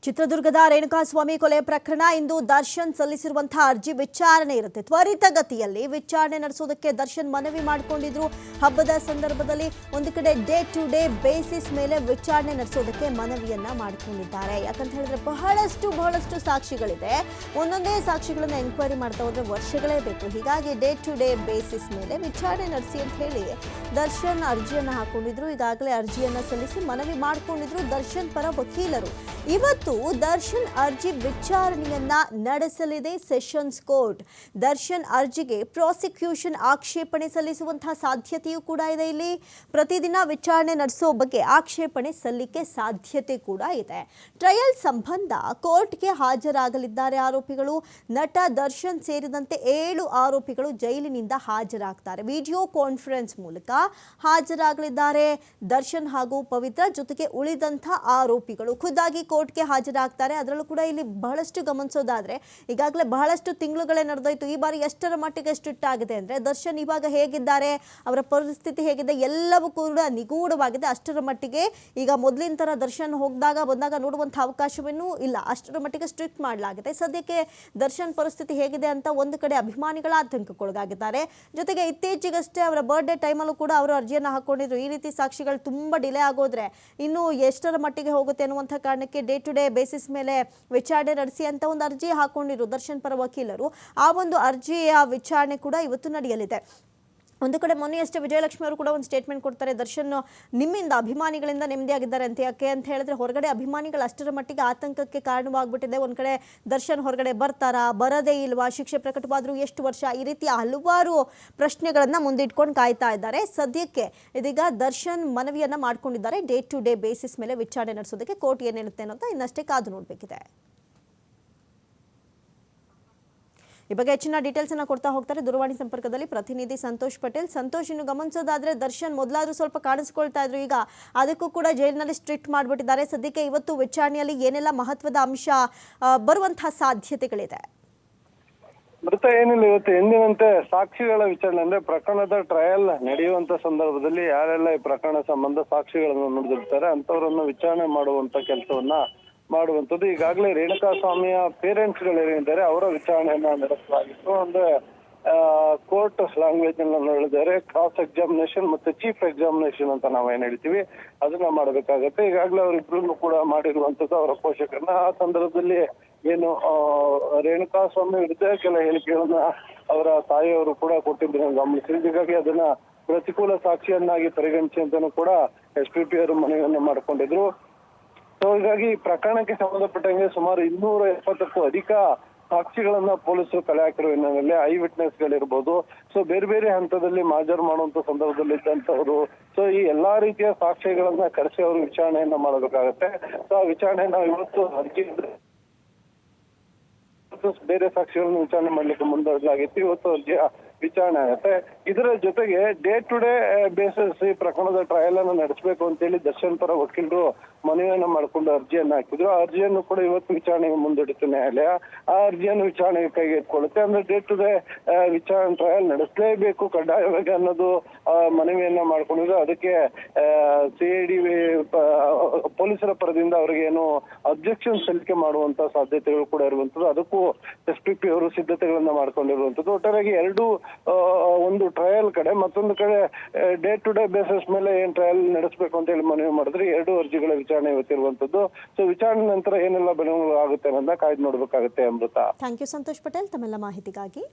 ಚಿತ್ರದುರ್ಗದ ರೇಣುಕಾಸ್ವಾಮಿ ಕೊಲೆ ಪ್ರಕರಣ ಇಂದು ದರ್ಶನ್ ಸಲ್ಲಿಸಿರುವಂತಹ ಅರ್ಜಿ ವಿಚಾರಣೆ ಇರುತ್ತೆ. ತ್ವರಿತಗತಿಯಲ್ಲಿ ವಿಚಾರಣೆ ನಡೆಸೋದಕ್ಕೆ ದರ್ಶನ್ ಮನವಿ ಮಾಡಿಕೊಂಡಿದ್ರು. ಹಬ್ಬದ ಸಂದರ್ಭದಲ್ಲಿ ಒಂದು ಕಡೆ ಡೇ ಟು ಡೇ ಬೇಸಿಸ್ ಮೇಲೆ ವಿಚಾರಣೆ ನಡೆಸೋದಕ್ಕೆ ಮನವಿಯನ್ನ ಮಾಡಿಕೊಂಡಿದ್ದಾರೆ. ಯಾಕಂತ ಹೇಳಿದ್ರೆ ಬಹಳಷ್ಟು ಸಾಕ್ಷಿಗಳಿದೆ. ಒಂದೊಂದೇ ಸಾಕ್ಷಿಗಳನ್ನ ಎನ್ಕ್ವೈರಿ ಮಾಡ್ತಾ ಹೋದ್ರೆ ವರ್ಷಗಳೇ ಬೇಕು. ಹೀಗಾಗಿ ಡೇ ಟು ಡೇ ಬೇಸಿಸ್ ಮೇಲೆ ವಿಚಾರಣೆ ನಡೆಸಿ ಅಂತ ಹೇಳಿ ದರ್ಶನ್ ಅರ್ಜಿಯನ್ನ ಹಾಕೊಂಡಿದ್ರು. ಈಗಾಗಲೇ ಅರ್ಜಿಯನ್ನ ಸಲ್ಲಿಸಿ ಮನವಿ ಮಾಡಿಕೊಂಡಿದ್ರು ದರ್ಶನ್ ಪರ ವಕೀಲರು. ಇವತ್ತು ದರ್ಶನ್ ಅರ್ಜಿ ವಿಚಾರಣೆಯನ್ನ ನಡೆಸಲಿದೆ ಸೆಷನ್ಸ್ ಕೋರ್ಟ್. ದರ್ಶನ್ ಅರ್ಜಿಗೆ ಪ್ರಾಸಿಕ್ಯೂಷನ್ ಆಕ್ಷೇಪಣೆ ಸಲ್ಲಿಸುವಂತಹ ಸಾಧ್ಯತೆಯೂ ಕೂಡ ಇದೆ. ಇಲ್ಲಿ ಪ್ರತಿದಿನ ವಿಚಾರಣೆ ನಡೆಸೋ ಬಗ್ಗೆ ಆಕ್ಷೇಪಣೆ ಸಲ್ಲಿಕೆ ಸಾಧ್ಯತೆ ಕೂಡ ಇದೆ. ಟ್ರಯಲ್ ಸಂಬಂಧ ಕೋರ್ಟ್ಗೆ ಹಾಜರಾಗಲಿದ್ದಾರೆ ಆರೋಪಿಗಳು. ನಟ ದರ್ಶನ್ ಸೇರಿದಂತೆ 7 ಆರೋಪಿಗಳು ಜೈಲಿನಿಂದ ಹಾಜರಾಗ್ತಾರೆ. ವಿಡಿಯೋ ಕಾನ್ಫರೆನ್ಸ್ ಮೂಲಕ ಹಾಜರಾಗಲಿದ್ದಾರೆ ದರ್ಶನ್ ಹಾಗೂ ಪವಿತ್ರ, ಜೊತೆಗೆ ಉಳಿದಂಥ ಆರೋಪಿಗಳು ಖುದ್ದಾಗಿ ಕೋರ್ಟ್ಗೆ ಹಾಜರಾಗ್ತಾರೆ. ಅದರಲ್ಲೂ ಕೂಡ ಇಲ್ಲಿ ಬಹಳಷ್ಟು ಗಮನಿಸೋದಾದ್ರೆ ಈಗಾಗಲೇ ಬಹಳಷ್ಟು ತಿಂಗಳುಗಳೇ ನಡೆದೋಯ್ತು. ಈ ಬಾರಿ ಎಷ್ಟರ ಮಟ್ಟಿಗೆ ಸ್ಟ್ರಿಕ್ಟ್ ಆಗಿದೆ ಅಂದರೆ ದರ್ಶನ್ ಇವಾಗ ಹೇಗಿದ್ದಾರೆ, ಅವರ ಪರಿಸ್ಥಿತಿ ಹೇಗಿದೆ ಎಲ್ಲವೂ ಕೂಡ ನಿಗೂಢವಾಗಿದೆ. ಅಷ್ಟರ ಮಟ್ಟಿಗೆ ಈಗ ಮೊದಲಿನ ಥರ ದರ್ಶನ್ ಬಂದಾಗ ನೋಡುವಂಥ ಅವಕಾಶವೇನೂ ಇಲ್ಲ. ಅಷ್ಟರ ಮಟ್ಟಿಗೆ ಸ್ಟ್ರಿಕ್ಟ್ ಮಾಡಲಾಗಿದೆ. ಸದ್ಯಕ್ಕೆ ದರ್ಶನ್ ಪರಿಸ್ಥಿತಿ ಹೇಗಿದೆ ಅಂತ ಒಂದು ಕಡೆ ಅಭಿಮಾನಿಗಳ ಆತಂಕಕ್ಕೊಳಗಾಗಿದ್ದಾರೆ. ಜೊತೆಗೆ ಇತ್ತೀಚೆಗಷ್ಟೇ ಅವರ ಬರ್ಡೇ ಟೈಮಲ್ಲೂ ಕೂಡ ಅವರು ಅರ್ಜಿಯನ್ನು ಹಾಕೊಂಡಿದ್ರು. ಈ ರೀತಿ ಸಾಕ್ಷಿಗಳು ತುಂಬ ಡಿಲೇ ಆಗೋದ್ರೆ ಇನ್ನು ಎಷ್ಟರ ಮಟ್ಟಿಗೆ ಹೋಗುತ್ತೆ ಅನ್ನುವಂಥ ಕಾರಣಕ್ಕೆ ಡೇ ಟು ಡೇ ಬೇಸಿಸ್ ಮೇಲೆ ವಿಚಾರಣೆ ನಡೆಸಿ ಅಂತ ಒಂದು ಅರ್ಜಿ ಹಾಕೊಂಡಿರು ದರ್ಶನ್ ಪರ ವಕೀಲರು. ಆ ಒಂದು ಅರ್ಜಿಯ ವಿಚಾರಣೆ ಕೂಡ ಇವತ್ತು ನಡೆಯಲಿದೆ. ಒಂದು ಕಡೆ ಮೊನ್ನೆಯಷ್ಟೇ ವಿಜಯಲಕ್ಷ್ಮಿ ಅವರು ಕೂಡ ಒಂದು ಸ್ಟೇಟ್ಮೆಂಟ್ ಕೊಡ್ತಾರೆ, ದರ್ಶನ್ ನಿಮ್ಮಿಂದ ಅಭಿಮಾನಿಗಳಿಂದ ನೆಮ್ಮದಿಯಾಗಿದ್ದಾರೆ ಅಂತ. ಯಾಕೆ ಅಂತ ಹೇಳಿದ್ರೆ ಹೊರಗಡೆ ಅಭಿಮಾನಿಗಳು ಅಷ್ಟರ ಮಟ್ಟಿಗೆ ಆತಂಕಕ್ಕೆ ಕಾರಣವಾಗ್ಬಿಟ್ಟಿದೆ. ಒಂದು ಕಡೆ ದರ್ಶನ್ ಹೊರಗಡೆ ಬರ್ತಾರಾ, ಬರದೇ ಇಲ್ವಾ, ಶಿಕ್ಷೆ ಪ್ರಕಟವಾದರೂ ಎಷ್ಟು ವರ್ಷ, ಈ ರೀತಿ ಹಲವಾರು ಪ್ರಶ್ನೆಗಳನ್ನು ಮುಂದಿಟ್ಕೊಂಡು ಕಾಯ್ತಾ ಇದ್ದಾರೆ. ಸದ್ಯಕ್ಕೆ ಇದೀಗ ದರ್ಶನ್ ಮನವಿಯನ್ನ ಮಾಡ್ಕೊಂಡಿದ್ದಾರೆ. ಡೇ ಟು ಡೇ ಬೇಸಿಸ್ ಮೇಲೆ ವಿಚಾರಣೆ ನಡೆಸೋದಕ್ಕೆ ಕೋರ್ಟ್ ಏನು ಹೇಳುತ್ತೆ ಅನ್ನೋದು ಇನ್ನಷ್ಟೇ ಕಾದು ನೋಡಬೇಕಿದೆ. ಈ ಬಗ್ಗೆ ಹೆಚ್ಚಿನ ಡೀಟೇಲ್ಸ್ ಅನ್ನು ಕೊಡ್ತಾ ಹೋಗ್ತಾರೆ ದೂರವಾಣಿ ಸಂಪರ್ಕದಲ್ಲಿ ಪ್ರತಿನಿಧಿ ಸಂತೋಷ್ ಪಟೇಲ್. ಸಂತೋಷ್, ಇನ್ನು ಗಮನಿಸೋದಾದ್ರೆ ದರ್ಶನ್ ಮೊದಲಾದ್ರೂ ಸ್ವಲ್ಪ ಕಾಣಿಸ್ಕೊಳ್ತಾ ಇದ್ರು, ಈಗ ಅದಕ್ಕೂ ಕೂಡ ಜೈಲಿನಲ್ಲಿ ಸ್ಟ್ರಿಕ್ಟ್ ಮಾಡಿಬಿಟ್ಟಿದ್ದಾರೆ. ಸದ್ಯಕ್ಕೆ ಇವತ್ತು ವಿಚಾರಣೆಯಲ್ಲಿ ಏನೆಲ್ಲ ಮಹತ್ವದ ಅಂಶ ಬರುವಂತಹ ಸಾಧ್ಯತೆಗಳಿದೆ? ಮೃತ ಏನಿಲ್ಲ, ಇವತ್ತು ಎಂದಿನಂತೆ ಸಾಕ್ಷಿಗಳ ವಿಚಾರಣೆ ಅಂದ್ರೆ ಪ್ರಕರಣದ ಟ್ರಯಲ್ ನಡೆಯುವಂತ ಸಂದರ್ಭದಲ್ಲಿ ಯಾರೆಲ್ಲ ಈ ಪ್ರಕರಣ ಸಂಬಂಧ ಸಾಕ್ಷಿಗಳನ್ನು ನುಡಿದಿರ್ತಾರೆ ಅಂತವರನ್ನು ವಿಚಾರಣೆ ಮಾಡುವಂತ ಕೆಲಸವನ್ನ ಮಾಡುವಂಥದ್ದು. ಈಗಾಗಲೇ ರೇಣುಕಾಸ್ವಾಮಿಯ ಪೇರೆಂಟ್ಸ್ ಗಳೇನಿದ್ದಾರೆ ಅವರ ವಿಚಾರಣೆಯನ್ನ ನಡೆಸಲಾಗಿತ್ತು. ಅಂದ್ರೆ ಕೋರ್ಟ್ ಲ್ಯಾಂಗ್ವೇಜ್ ನಲ್ಲಿ ಹೇಳಿದ್ದಾರೆ ಕ್ರಾಸ್ ಎಕ್ಸಾಮಿನೇಷನ್ ಮತ್ತೆ ಚೀಫ್ ಎಕ್ಸಾಮಿನೇಷನ್ ಅಂತ ನಾವೇನ್ ಹೇಳ್ತೀವಿ ಅದನ್ನ ಮಾಡಬೇಕಾಗತ್ತೆ. ಈಗಾಗಲೇ ಅವರಿಬ್ರು ಕೂಡ ಮಾಡಿರುವಂತದ್ದು ಅವರ ಪೋಷಕರನ್ನ. ಆ ಸಂದರ್ಭದಲ್ಲಿ ಏನು ರೇಣುಕಾಸ್ವಾಮಿ ವಿರುದ್ಧ ಕೆಲ ಹೇಳಿಕೆಗಳನ್ನ ಅವರ ತಾಯಿಯವರು ಕೂಡ ಕೊಟ್ಟಿದ್ರು ಗಮನಿಸಿ. ಹೀಗಾಗಿ ಅದನ್ನ ಪ್ರತಿಕೂಲ ಸಾಕ್ಷಿಯನ್ನಾಗಿ ಪರಿಗಣಿಸಿ ಅಂತಾನು ಕೂಡ SPP ಅವರು ಮನವಿಯನ್ನ ಮಾಡ್ಕೊಂಡಿದ್ರು. ಸೊ ಹೀಗಾಗಿ ಪ್ರಕರಣಕ್ಕೆ ಸಂಬಂಧಪಟ್ಟಂಗೆ ಸುಮಾರು 270ಕ್ಕೂ ಅಧಿಕ ಸಾಕ್ಷಿಗಳನ್ನ ಪೊಲೀಸರು ಕಲೆ ಹಾಕಿರುವ ಹಿನ್ನೆಲೆಯಲ್ಲಿ ಐ ವಿಟ್ನೆಸ್ ಗಳಿರ್ಬೋದು, ಸೊ ಬೇರೆ ಬೇರೆ ಹಂತದಲ್ಲಿ ಹಾಜರು ಮಾಡುವಂತ ಸಂದರ್ಭದಲ್ಲಿ ಇದ್ದಂತವರು, ಸೊ ಈ ಎಲ್ಲಾ ರೀತಿಯ ಸಾಕ್ಷಿಗಳನ್ನ ಕರೆಸಿ ಅವರು ವಿಚಾರಣೆಯನ್ನ ಮಾಡಬೇಕಾಗತ್ತೆ. ಸೊ ಆ ವಿಚಾರಣೆಯನ್ನ ಇವತ್ತು ಅರ್ಜಿ ಬೇರೆ ಸಾಕ್ಷಿಗಳನ್ನು ವಿಚಾರಣೆ ಮಾಡ್ಲಿಕ್ಕೆ ಮುಂದಾಗಲಾಗಿತ್ತು. ಇವತ್ತು ಅರ್ಜಿಯ ವಿಚಾರಣೆ ಆಗುತ್ತೆ. ಇದರ ಜೊತೆಗೆ ಡೇ ಟು ಡೇ ಬೇಸಿಸ್ ಈ ಪ್ರಕರಣದ ಟ್ರಯಲ್ ಅನ್ನು ನಡೆಸಬೇಕು ಅಂತೇಳಿ ದರ್ಶನ್ ಪರ ವಕೀಲರು ಮನವಿಯನ್ನ ಮಾಡಿಕೊಂಡು ಅರ್ಜಿಯನ್ನ ಹಾಕಿದ್ರು. ಆ ಅರ್ಜಿಯನ್ನು ಕೂಡ ಇವತ್ತು ವಿಚಾರಣೆಗೆ ಮುಂದಿಡುತ್ತೆ ನ್ಯಾಯಾಲಯ. ಆ ಅರ್ಜಿಯನ್ನು ವಿಚಾರಣೆಗೆ ಕೈಗೆತ್ತಿಕೊಳ್ಳುತ್ತೆ. ಅಂದ್ರೆ ಡೇ ಟು ಡೇ ವಿಚಾರಣೆ ಟ್ರಯಲ್ ನಡೆಸಲೇಬೇಕು ಕಡ್ಡಾಯವಾಗಿ ಅನ್ನೋದು ಮನವಿಯನ್ನ ಮಾಡ್ಕೊಂಡಿದ್ರು. ಅದಕ್ಕೆ CID ಪೊಲೀಸರ ಪರದಿಂದ ಅವರಿಗೆ ಏನು ಅಬ್ಜೆಕ್ಷನ್ ಸಲ್ಲಿಕೆ ಮಾಡುವಂತ ಸಾಧ್ಯತೆಗಳು ಕೂಡ ಇರುವಂತದ್ದು. ಅದಕ್ಕೂ SPP ಅವರು ಸಿದ್ಧತೆಗಳನ್ನ ಮಾಡ್ಕೊಂಡಿರುವಂತದ್ದು. ಒಟ್ಟಾರೆಯಾಗಿ ಎರಡು ಒಂದು ಟ್ರಯಲ್ ಕಡೆ ಮತ್ತೊಂದು ಕಡೆ ಡೇ ಟು ಡೇ ಬೇಸಿಸ್ ಮೇಲೆ ಏನ್ ಟ್ರಯಲ್ ನಡೆಸಬೇಕು ಅಂತ ಹೇಳಿ ಮನವಿ ಮಾಡಿದ್ರೆ 2 ಅರ್ಜಿಗಳ ವಿಚಾರಣೆ ಇವತ್ತಿರುವಂತದ್ದು. ಸೊ ವಿಚಾರಣೆ ನಂತರ ಏನೆಲ್ಲ ಬೆಳವಣಿಗೆ ಆಗುತ್ತೆ ಅನ್ನೋದನ್ನ ಕಾಯ್ದು ನೋಡ್ಬೇಕಾಗುತ್ತೆ. ಅಮೃತ. ಥ್ಯಾಂಕ್ ಯು ಸಂತೋಷ್ ಪಟೇಲ್ ತಮ್ಮೆಲ್ಲ ಮಾಹಿತಿಗಾಗಿ.